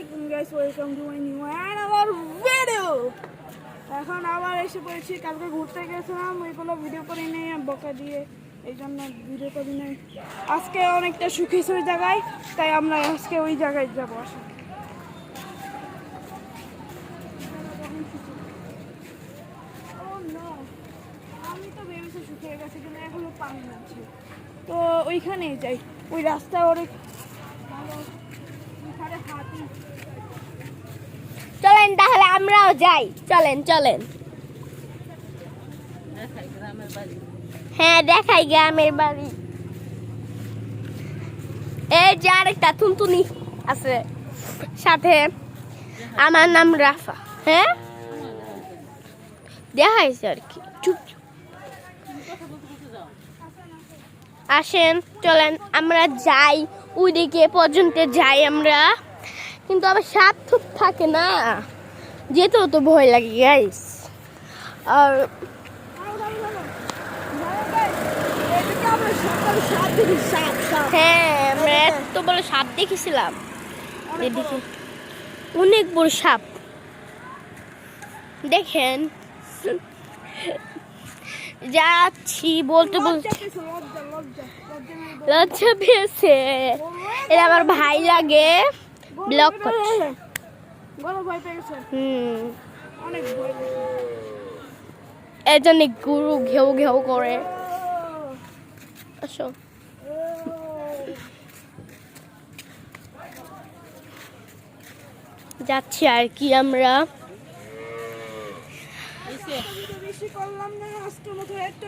guys, welcome to my new and our video. এখন আবার এসে পড়েছি। কালকে ঘুরতে গেছিলাম, ওইগুলো ভিডিও করে নিয়ে বকা দিয়ে এই জন্য ভিডিও করি নাই। আজকে অনেকটা শুকিয়েছে ওই জায়গায়, তাই আমরা আজকে ওই জায়গায় যাবো। আসলে আমি তো ভেবেছি শুকিয়ে গেছে, কিন্তু এখনো পানি আছে, তো ওইখানেই যাই। ওই রাস্তা অনেক ভালো, ওইখানে হাতি। চলেন তাহলে আমরাও যাই, চলেন চলেন। হ্যাঁ দেখাই গ্রামের বাড়ি। এই যে আরেকটা টুনটুনি আছে সাথে, আমার নাম রাফা। হ্যাঁ দেখাইছে আর কি। চুপ চুপ। আসেন চলেন আমরা যাই, ওইদিকে পর্যন্ত যাই আমরা। কিন্তু আবার সাপ থুপ থাকে না, যেতেও তো ভয় লাগে গাইস। আর হ্যাঁ আমরা এত বড় সাপ দেখেছিলাম, এদিকে অনেক বড় সাপ দেখেন। যাচ্ছি বলতে বলতে লজ্জা পেয়েছে, এটা আমার ভাই লাগে ব্লক করছে। এর জন্য গুরু ঘেউ ঘেউ করে। আসো যাচ্ছি আর কি আমরা। বেশি করলাম না আজকের মতো, একটু